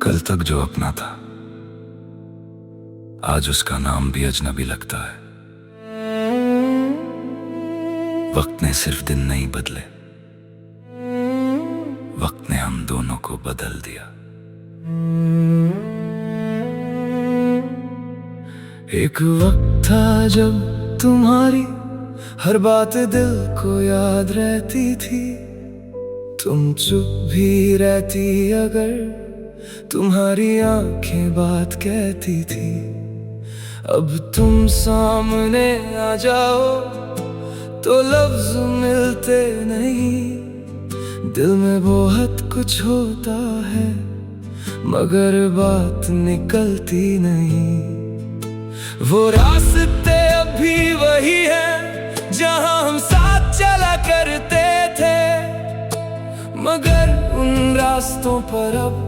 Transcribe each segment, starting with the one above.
कल तक जो अपना था आज उसका नाम भी अजनबी लगता है। वक्त ने सिर्फ दिन नहीं बदले, वक्त ने हम दोनों को बदल दिया। एक वक्त था जब तुम्हारी हर बात दिल को याद रहती थी। तुम चुप भी रहती अगर तुम्हारी आंखें बात कहती थी। अब तुम सामने आ जाओ तो लफ्ज मिलते नहीं। दिल में बहुत कुछ होता है मगर बात निकलती नहीं। वो रास्ते अभी वही है जहां हम साथ चला करते थे, मगर उन रास्तों पर अब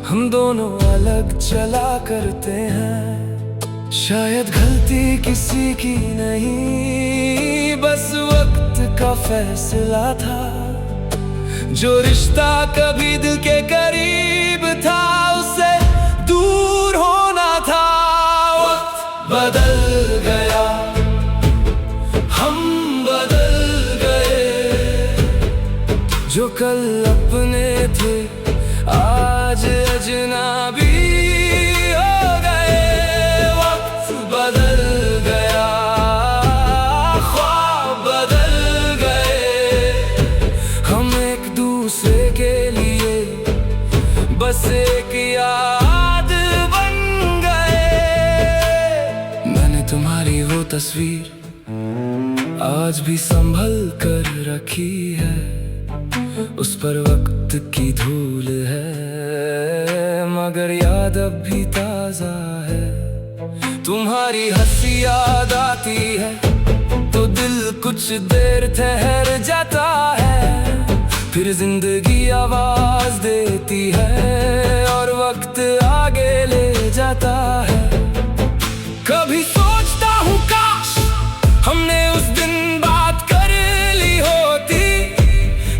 हम दोनों अलग चला करते हैं। शायद गलती किसी की नहीं, बस वक्त का फैसला था। जो रिश्ता कभी दिल के करीब था उसे दूर होना था। वक्त बदल गया, हम बदल गए। जो कल अपने थे आज अजनबी हो गए। वक्त बदल गया, ख्वाब बदल गए। हम एक दूसरे के लिए बस एक याद बन गए। मैंने तुम्हारी वो तस्वीर आज भी संभल कर रखी है। उस पर वक्त की धूल है मगर याद अब भी ताजा है। तुम्हारी हंसी याद आती है तो दिल कुछ देर ठहर जाता है। फिर जिंदगी आवाज देती है और वक्त आगे ले जाता है। कभी सोचता हूँ काश हमने उस दिन बात कर ली होती।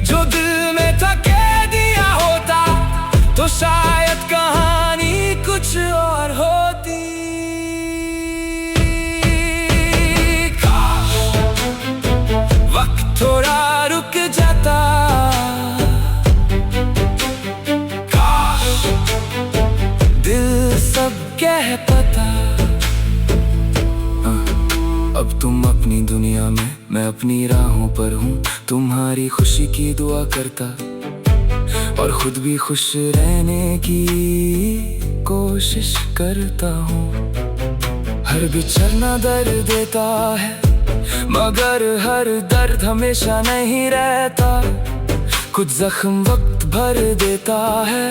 जो दिल में था कह दिया होता तो शायद कहानी कुछ और होती। काश वक्त थोड़ा रुक जाता। काश दिल सब कह पता। अब तुम अपनी दुनिया में, मैं अपनी राहों पर हूँ। तुम्हारी खुशी की दुआ करता और खुद भी खुश रहने की कोशिश करता हूँ। हर बिछड़ना दर्द देता है मगर हर दर्द हमेशा नहीं रहता। कुछ जख्म वक्त भर देता है,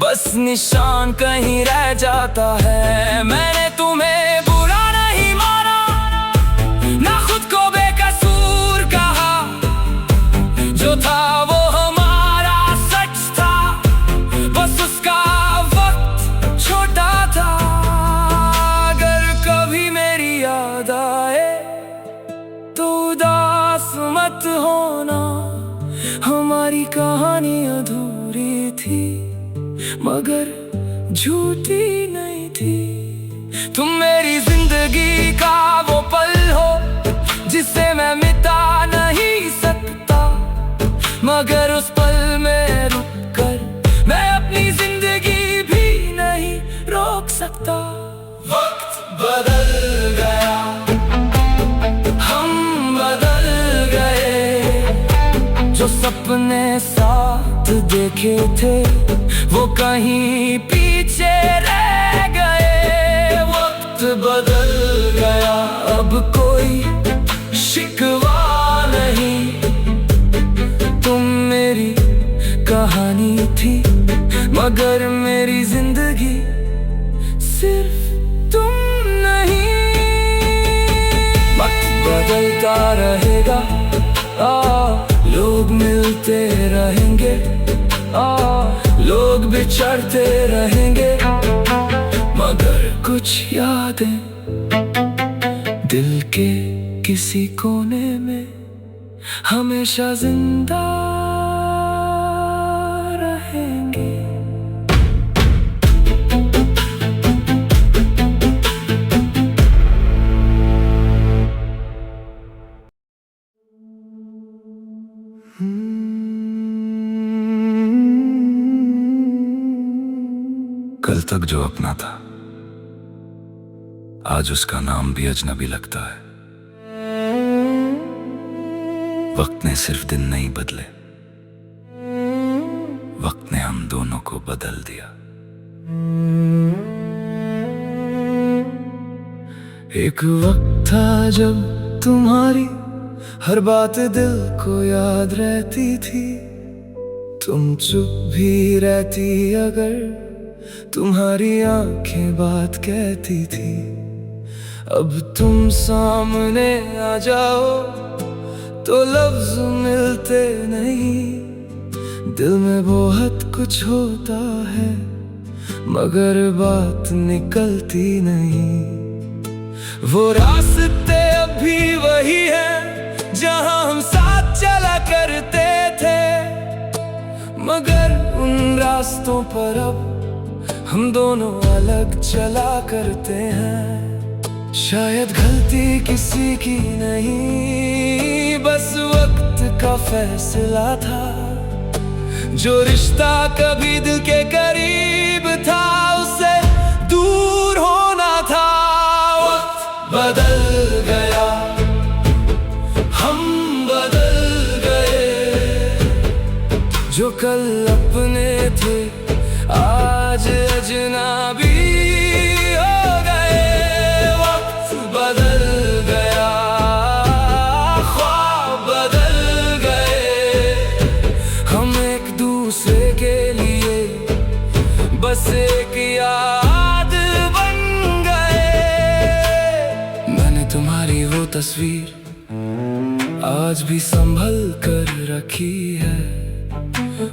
बस निशान कहीं रह जाता है। मैंने तुम्हें बुरा नहीं माना, ना खुद को बेकसूर कहा। जो था वो हमारा सच था, बस उसका वक्त छोटा था। अगर कभी मेरी याद आए तो उदास मत होना। हमारी कहानी अधूरी थी मगर झूठी नहीं थी। तुम मेरी जिंदगी का वो पल हो जिसे मैं मिटा नहीं सकता, मगर उस पल में रुक कर मैं अपनी जिंदगी भी नहीं रोक सकता। वक्त बदल गया, हम बदल गए। जो सपने साथ देखे थे वो कहीं पीछे रह गए। वक्त बदल गया, अब कोई शिकवा नहीं। तुम मेरी कहानी थी मगर मेरी जिंदगी सिर्फ तुम नहीं। वक्त बदलता रहेगा, लोग मिलते रहेंगे, लोग बिछड़ते रहेंगे, मगर कुछ यादें दिल के किसी कोने में हमेशा जिंदा रहेंगे। कल तक जो अपना था, आज उसका नाम भी अजनबी लगता है। वक्त ने सिर्फ दिन नहीं बदले, वक्त ने हम दोनों को बदल दिया। एक वक्त था जब तुम्हारी हर बात दिल को याद रहती थी। तुम चुप भी रहती अगर तुम्हारी आंखें बात कहती थी। अब तुम सामने आ जाओ तो लफ्ज मिलते नहीं। दिल में बहुत कुछ होता है मगर बात निकलती नहीं। वो रास्ते अभी वही है जहां हम साथ चला करते थे, मगर उन रास्तों पर अब हम दोनों अलग चला करते हैं। शायद गलती किसी की नहीं, बस वक्त का फैसला था। जो रिश्ता कभी दिल के करीब था उससे दूर होना था। वक्त बदल गया, हम बदल गए। जो कल अपने थे आज अजनबी हो गए। वक्त बदल गया, ख्वाब बदल गए। हम एक दूसरे के लिए बस एक याद बन गए। मैंने तुम्हारी वो तस्वीर आज भी संभल कर रखी है।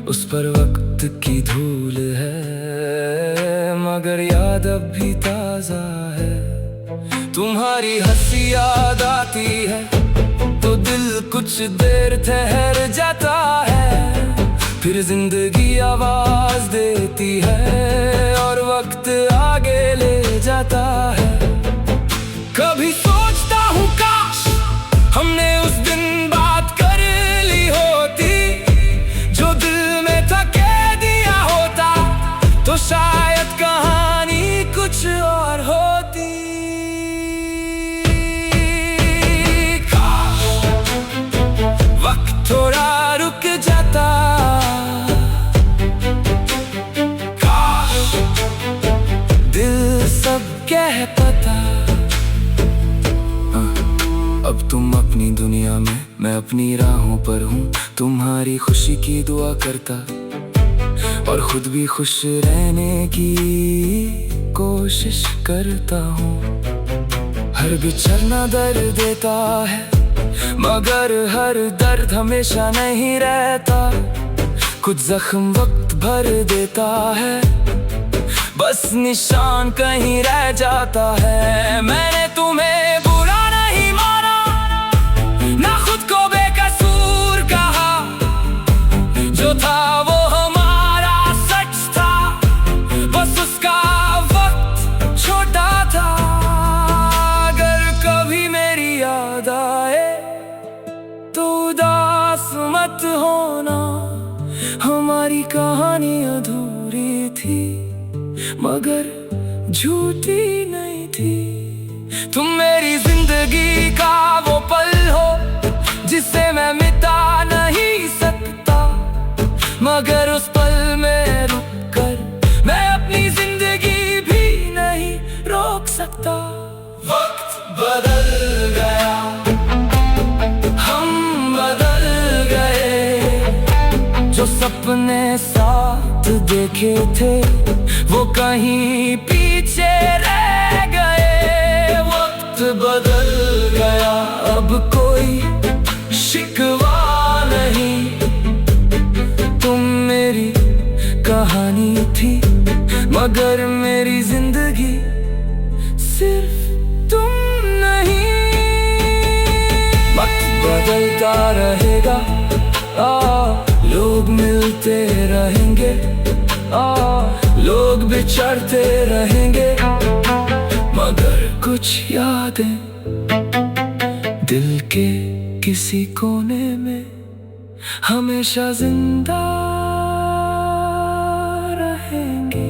उस पर वक्त की धूल है मगर याद अब भी ताजा है। तुम्हारी हंसी याद आती है तो दिल कुछ देर ठहर जाता है। फिर जिंदगी आवाज देती है और वक्त आगे ले जाता है। कभी सोचता हूँ काश हमने उस दिन बात कर ली होती। जो दिल में था कह दिया होता तो शायद कहानी कुछ और होती। काश वक्त थोड़ा रुक जाता, काश दिल सब कह पाता। अब तुम अपनी दुनिया में, मैं अपनी राहों पर हूँ। तुम्हारी खुशी की दुआ करता और खुद भी खुश रहने की कोशिश करता हूँ। हर बिछड़ना दर्द देता है मगर हर दर्द हमेशा नहीं रहता। कुछ जख्म वक्त भर देता है, बस निशान कहीं रह जाता है। मैंने तुम्हें बुरा नहीं माना, ना खुद को बेकसूर कहा। जो था वो हमारा सच था, बस उसका वक्त छोटा था। अगर कभी मेरी याद आए तो उदास मत होना। हमारी कहानी अधूरी थी मगर झूठी नहीं थी। तुम मेरी जिंदगी का वो पल हो जिसे मैं मिटा नहीं सकता, मगर उस पल में रुक कर मैं अपनी जिंदगी भी नहीं रोक सकता। वक्त बदल गया, हम बदल गए। जो सपने साथ देखे थे वो कहीं पीछे रह गए। वक्त बदल गया, अब कोई शिकवा नहीं। तुम मेरी कहानी थी मगर मेरी जिंदगी सिर्फ तुम नहीं। वक्त बदलता रहेगा, लोग मिलते रहेंगे, लोग बिछड़ते रहेंगे, मगर कुछ यादें दिल के किसी कोने में हमेशा जिंदा रहेंगे।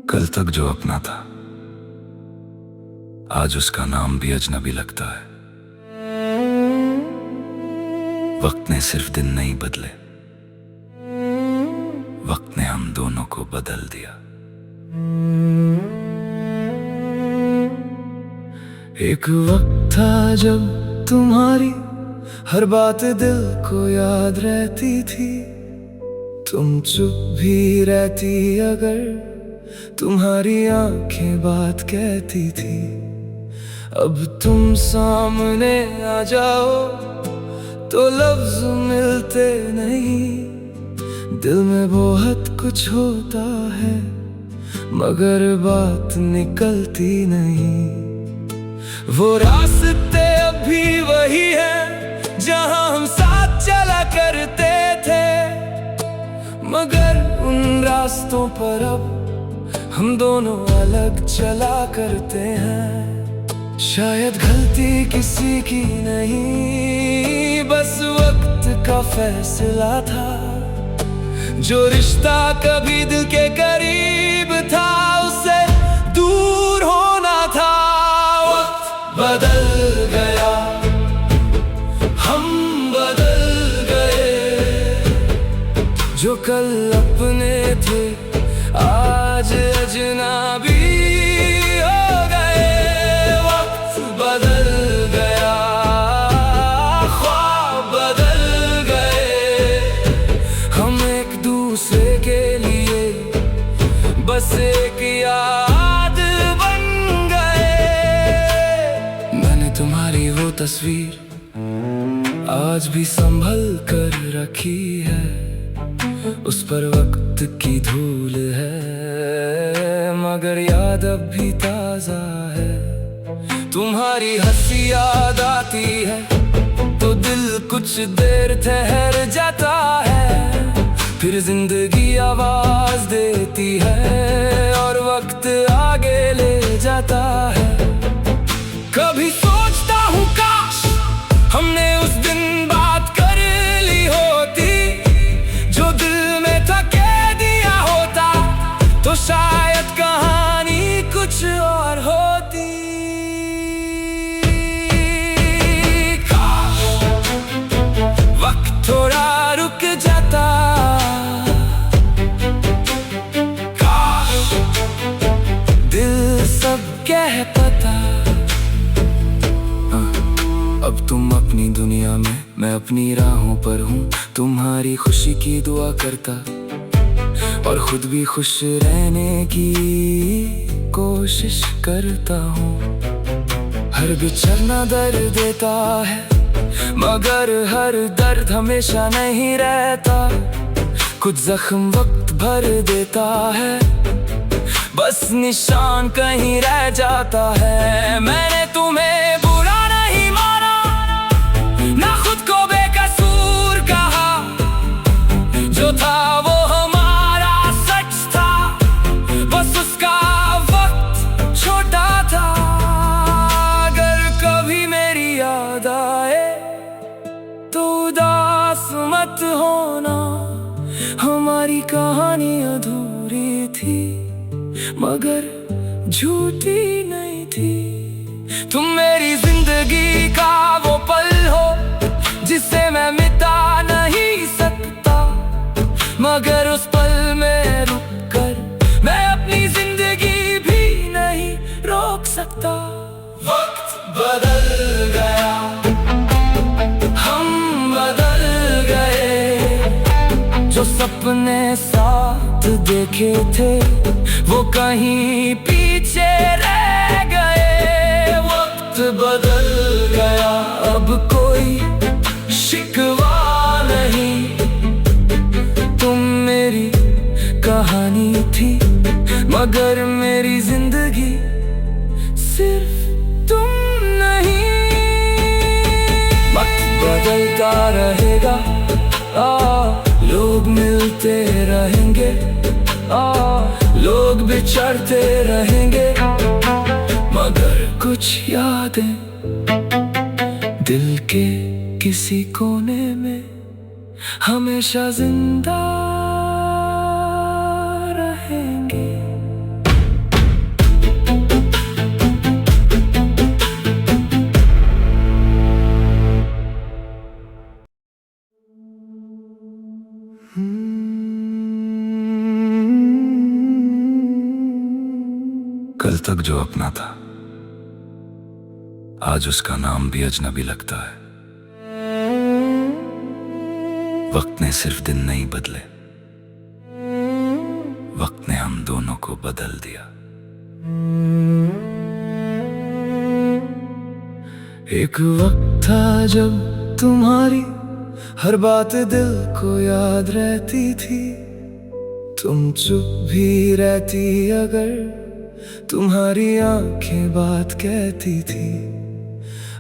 कल तक जो अपना था, आज उसका नाम भी अजनबी लगता है। वक्त ने सिर्फ दिन नहीं बदले, वक्त ने हम दोनों को बदल दिया। एक वक्त था जब तुम्हारी हर बात दिल को याद रहती थी, तुम चुप भी रहती अगर तुम्हारी आंखें बात कहती थी। अब तुम सामने आ जाओ तो लफ्ज मिलते नहीं, दिल में बहुत कुछ होता है मगर बात निकलती नहीं। वो रास्ते अब भी वही है जहां हम साथ चला करते थे, मगर उन रास्तों पर अब हम दोनों अलग चला करते हैं। शायद गलती किसी की नहीं, बस वक्त का फैसला था। जो रिश्ता कभी दिल के करीब था उससे दूर होना था। वक्त बदल गया, हम बदल गए, जो कल अपने थे आज अजनबी हो गए। वक्त बदल गया, ख्वाब बदल गए, हम एक दूसरे के लिए बस एक याद बन गए। मैंने तुम्हारी वो तस्वीर आज भी संभल कर रखी है, उस पर वक्त की धूल है मगर याद अब भी ताजा है। तुम्हारी हंसी याद आती है तो दिल कुछ देर ठहर जाता है, फिर जिंदगी आवाज देती है और वक्त आगे ले जाता है। कभी सोचता हूँ काश हमने उस दिन बात कर ली होती, जो दिल में था कह दिया होता तो शायद कहानी कुछ और होती। काश वक्त थोड़ा रुक जाता, काश दिल सब कह पाता। अब तुम अपनी दुनिया में, मैं अपनी राहों पर हूँ, तुम्हारी खुशी की दुआ करता और खुद भी खुश रहने की कोशिश करता हूँ। हर बिछड़ना दर्द देता है मगर हर दर्द हमेशा नहीं रहता, कुछ जख्म वक्त भर देता है, बस निशान कहीं रह जाता है। मैंने तुम्हें बुरा नहीं माना, ना खुद को बेकसूर कहा, जो था वो हमारा सच था, बस उसका वक्त छोटा था। अगर कभी मेरी याद आए तो उदास मत होना, हमारी कहानी अधूरी थी मगर झूठी नहीं थी। तुम मेरी जिंदगी का वो पल हो जिसे मैं मिटा नहीं सकता, मगर उस पल में रुक कर मैं अपनी जिंदगी भी नहीं रोक सकता। वक्त बदल गया, हम बदल गए, जो सपने साथ देखे थे वो कहीं पीछे रह गए। वक्त बदल गया, अब कोई शिकवा नहीं। तुम मेरी कहानी थी मगर मेरी जिंदगी सिर्फ तुम नहीं। वक्त बदलता रहेगा, लोग मिलते रहेंगे, लोग बिछड़ते रहेंगे, मगर कुछ यादें दिल के किसी कोने में हमेशा जिंदा रहेंगे। कल तक जो अपना था आज उसका नाम भी अजनबी लगता है। वक्त ने सिर्फ दिन नहीं बदले, वक्त ने हम दोनों को बदल दिया। एक वक्त था जब तुम्हारी हर बात दिल को याद रहती थी। तुम चुप भी रहती अगर तुम्हारी आंखें बात कहती थी।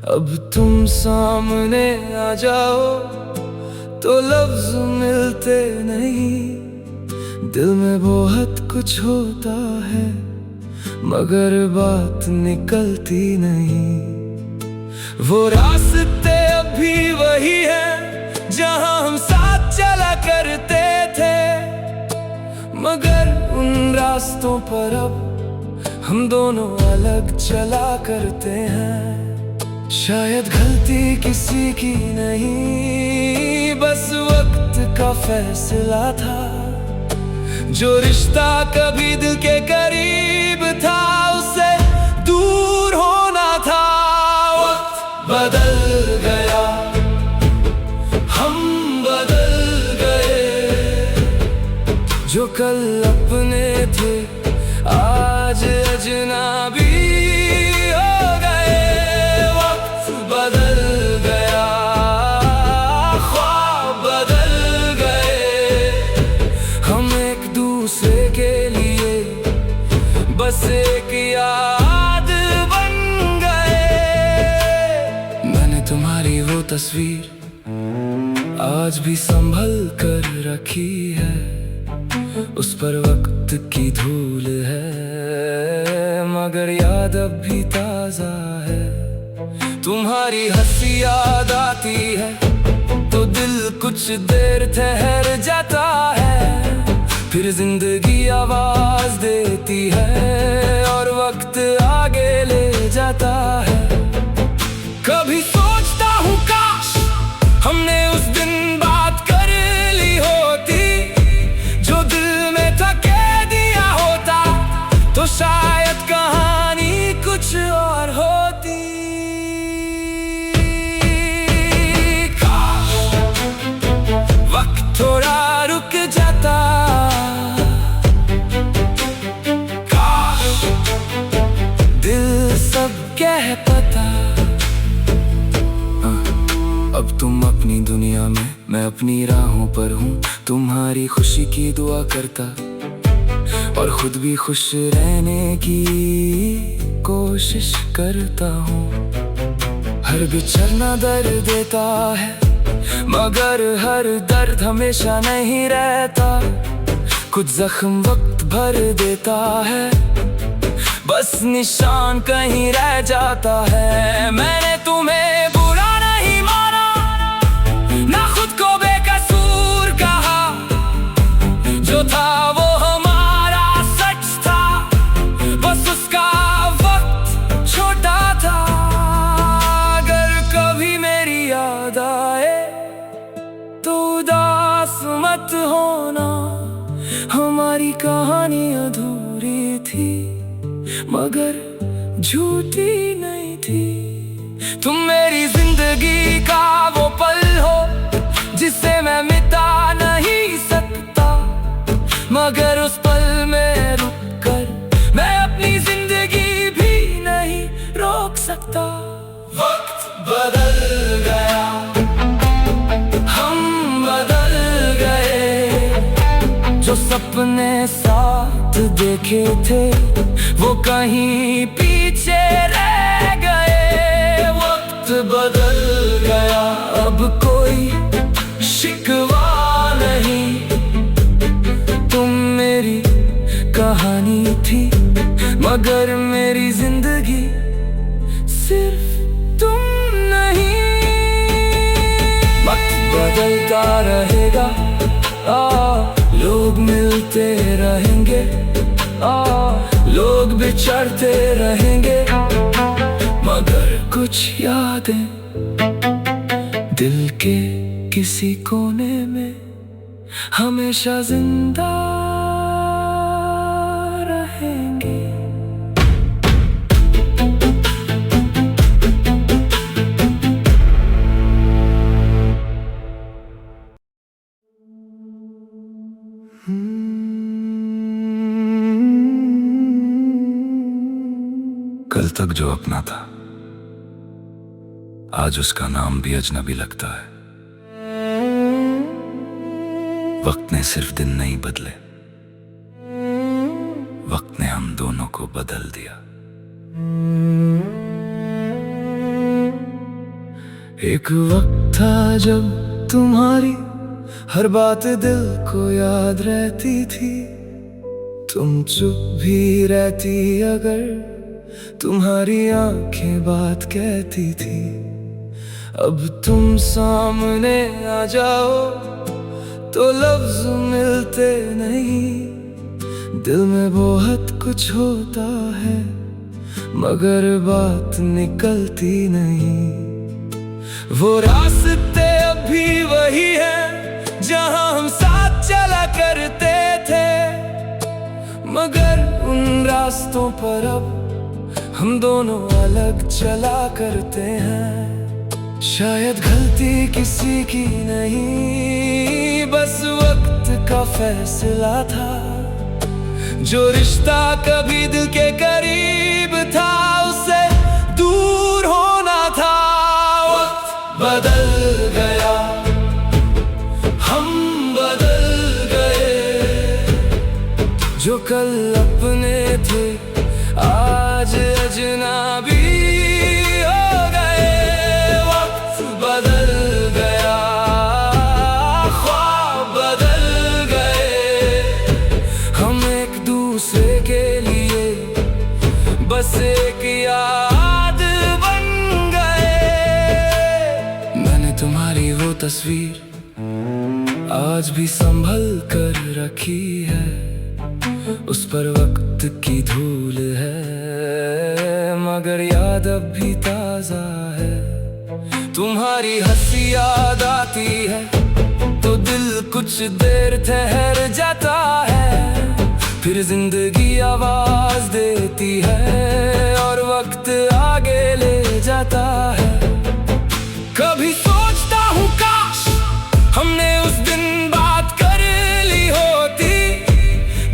अब तुम सामने आ जाओ तो लफ्ज मिलते नहीं। दिल में बहुत कुछ होता है मगर बात निकलती नहीं। वो रास्ते अब भी वही है जहां हम साथ चला करते थे, मगर उन रास्तों पर अब हम दोनों अलग चला करते हैं। शायद गलती किसी की नहीं, बस वक्त का फैसला था। जो रिश्ता कभी दिल के करीब था उससे दूर होना था। वक्त बदल गया, हम बदल गए। जो कल अपने थे आज अजनबी हो गए। वक्त बदल गया, ख्वाब बदल गए। हम एक दूसरे के लिए बस एक याद बन गए। मैंने तुम्हारी वो तस्वीर आज भी संभल कर रखी है। उस पर वक्त की धूल है मगर याद अब भी ताजा है। तुम्हारी हंसी याद आती है तो दिल कुछ देर ठहर जाता है। फिर जिंदगी आवाज देती है और वक्त आगे ले जाता है। कभी सोचता हूँ काश हमने उस दिन बात कर ली होती। जो दिल में था कह दिया होता तो शायद कहानी कुछ और होती। काश वक्त थोड़ा रुक जाता, काश दिल सब कह पता। अब तुम अपनी दुनिया में, मैं अपनी राहों पर हूँ। तुम्हारी खुशी की दुआ करता और खुद भी खुश रहने की कोशिश करता हूँ। हर बिछड़ना दर्द देता है मगर हर दर्द हमेशा नहीं रहता। कुछ जख्म वक्त भर देता है, बस निशान कहीं रह जाता है। मैंने तुम्हें बुरा नहीं माना, ना खुद को बेकसूर कहा। जो था वो हमारा सच था, बस उसका वक्त छोटा था। अगर कभी मेरी याद आए तो उदास मत होना। हमारी कहानी अधूरी थी मगर झूठी नहीं थी। तुम मेरी जिंदगी का वो पल हो जिसे मैं मिटा नहीं सकता, मगर उस पल में रुक कर मैं अपनी जिंदगी भी नहीं रोक सकता। वक्त बदल गया। सपने साथ देखे थे वो कहीं पीछे रह गए। वक्त बदल गया, अब कोई शिकवा नहीं। तुम मेरी कहानी थी मगर मेरी जिंदगी सिर्फ तुम नहीं। वक्त बदलता रहेगा, लोग मिलते रहेंगे, लोग बिछड़ते रहेंगे, मगर कुछ यादें दिल के किसी कोने में हमेशा जिंदा रहेंगे। कल तक जो अपना था आज उसका नाम भी अजनबी लगता है। वक्त ने सिर्फ दिन नहीं बदले, वक्त ने हम दोनों को बदल दिया। एक वक्त था जब तुम्हारी हर बात दिल को याद रहती थी। तुम चुप भी रहती अगर तुम्हारी आंखें बात कहती थी। अब तुम सामने आ जाओ तो लफ्ज मिलते नहीं। दिल में बहुत कुछ होता है मगर बात निकलती नहीं। वो रास्ते अब भी वही हैं जहां हम साथ चला करते थे, मगर उन रास्तों पर अब हम दोनों अलग चला करते हैं। शायद गलती किसी की नहीं, बस वक्त का फैसला था। जो रिश्ता कभी दिल के करीब था उससे दूर होना था। वक्त बदल गया, हम बदल गए। जो कल अपने थे आज अजनबी हो गए। वक्त बदल गया, ख्वाब बदल गए। हम एक दूसरे के लिए बस एक याद बन गए। मैंने तुम्हारी वो तस्वीर आज भी संभल कर रखी है। उस पर वक्त की धूल है मगर याद अब भी ताजा है। तुम्हारी हंसी याद आती है तो दिल कुछ देर ठहर जाता है। फिर जिंदगी आवाज देती है और वक्त आगे ले जाता है। कभी सोचता हूँ काश हमने उस दिन बात कर ली होती।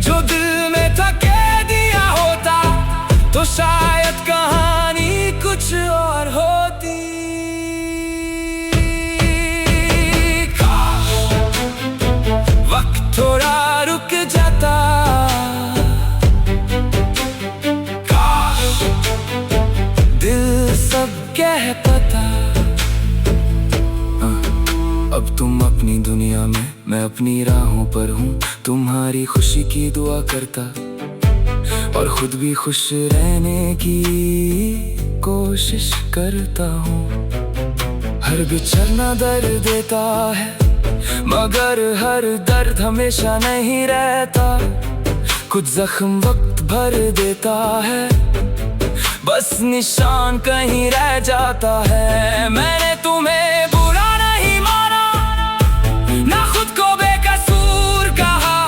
जो दिल में था कह दिया होता तो शायद कहानी कुछ और होती। काश वक्त थोड़ा रुक जाता, काश दिल सब कह पाता। अब तुम अपनी दुनिया में, मैं अपनी राहों पर हूँ। तुम्हारी खुशी की दुआ करता और खुद भी खुश रहने की कोशिश करता हूँ। हर बिछड़ना दर्द देता है मगर हर दर्द हमेशा नहीं रहता। कुछ जख्म वक्त भर देता है, बस निशान कहीं रह जाता है। मैंने तुम्हें बुरा नहीं माना, ना खुद को बेकसूर कहा।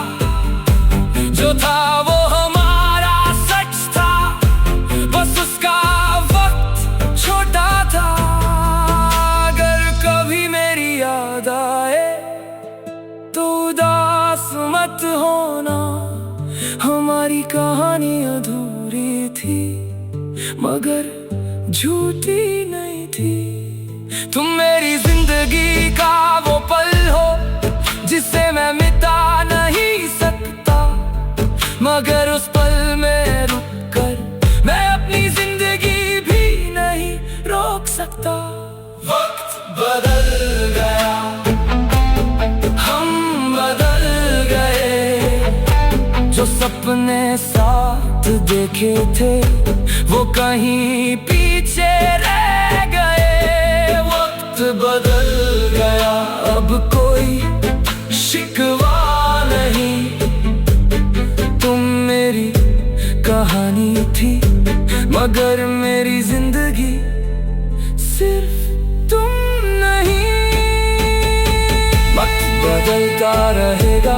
जो था वो हमारा सच था, बस उसका वक्त छोटा था। अगर कभी मेरी याद आए तो उदास मत होना। हमारी कहानी अधूरी थी मगर झूठी नहीं थी। तुम मेरी जिंदगी का वो पल हो जिसे मैं मिटा नहीं सकता। लगता। वक्त बदल गया, हम बदल गए। जो सपने साथ देखे थे वो कहीं पीछे रह गए। वक्त बदल गया, अब कोई शिकवा नहीं। तुम मेरी कहानी थी मगर मेरी जिंदगी सिर्फ तुम नहीं। वक्त बदलता रहेगा,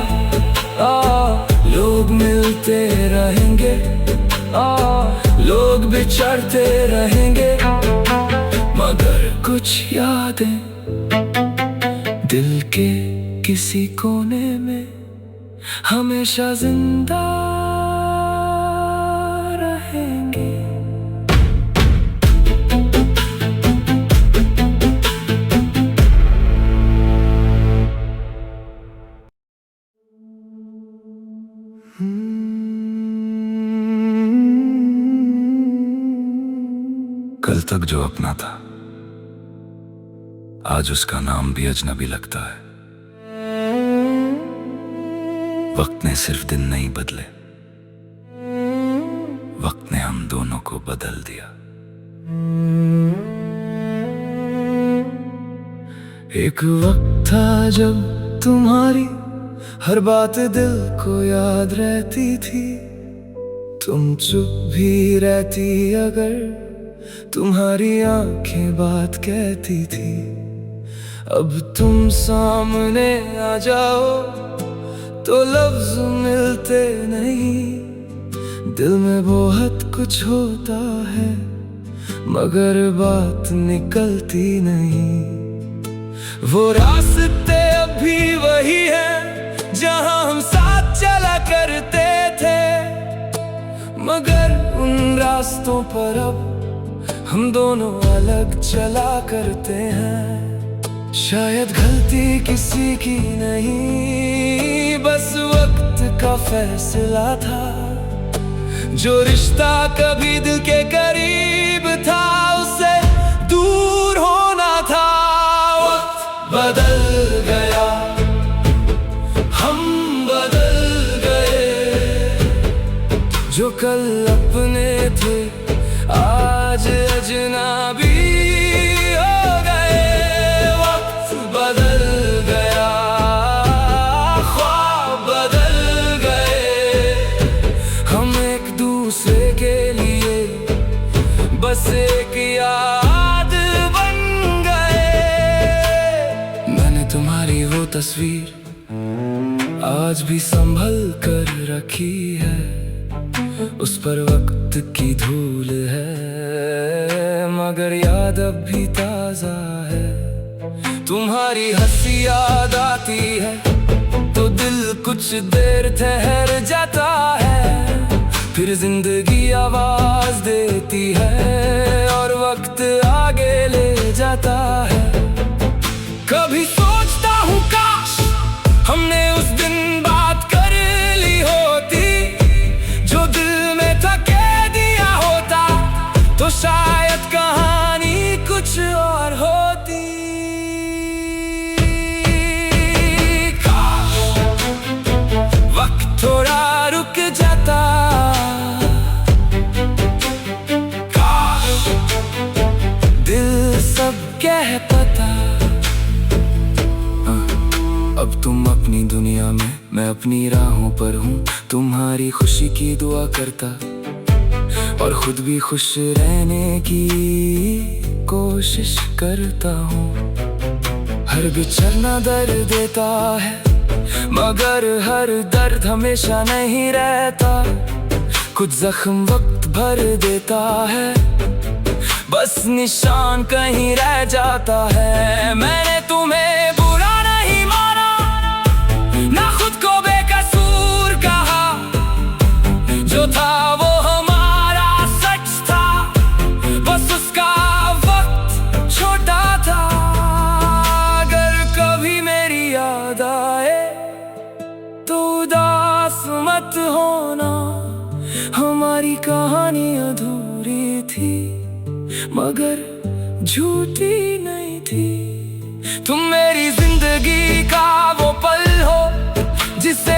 लोग मिलते रहेंगे, लोग बिछड़ते रहेंगे, मगर कुछ यादें दिल के किसी कोने में हमेशा जिंदा रहेंगे। कल तक जो अपना था आज उसका नाम भी अजनबी लगता है। वक्त ने सिर्फ दिन नहीं बदले, वक्त ने हम दोनों को बदल दिया। एक वक्त था जब तुम्हारी हर बात दिल को याद रहती थी। तुम चुप भी रहती अगर तुम्हारी आंखें बात कहती थी। अब तुम सामने आ जाओ तो लफ्ज मिलते नहीं। दिल में बहुत कुछ होता है मगर बात निकलती नहीं। वो रास्ते अब भी वही हैं जहां हम साथ चला करते थे, मगर उन रास्तों पर अब हम दोनों अलग चला करते हैं। शायद गलती किसी की नहीं, बस वक्त का फैसला था। जो रिश्ता कभी दिल के करीब था उससे दूर होना था। वक्त बदल गया, हम बदल गए। जो कल अपने थे आज अजनबी हो गए। वक्त बदल गया, ख्वाब बदल गए। हम एक दूसरे के लिए बस एक याद बन गए। मैंने तुम्हारी वो तस्वीर आज भी संभल कर रखी है। उस पर वक्त की धूल है मगर याद अब भी ताजा है। तुम्हारी हंसी याद आती है तो दिल कुछ देर ठहर जाता है। फिर जिंदगी आवाज देती है और वक्त आगे ले जाता है। कभी सोचता हूँ काश हमने उस दिन बात कर ली होती। जो दिल में था कह दिया होता तो शायद कहानी कुछ और होती। काश वक्त थोड़ा रुक जाता, काश दिल सब कह पाता। अब तुम अपनी दुनिया में, मैं अपनी राहों पर हूँ। तुम्हारी खुशी की दुआ करता और खुद भी खुश रहने की कोशिश करता हूँ। हर बिछड़ना दर्द देता है मगर हर दर्द हमेशा नहीं रहता। कुछ जख्म वक्त भर देता है, बस निशान कहीं रह जाता है। मैंने तुम्हें बुरा नहीं माना, ना खुद को बेकसूर कहा। जो था वो हमारा सच था, बस उसका वक्त छोटा था। अगर कभी मेरी याद आए तो उदास मत होना। हमारी कहानी अधूरी थी मगर झूठी नहीं थी। तुम मेरी जिंदगी का वो पल हो जिसे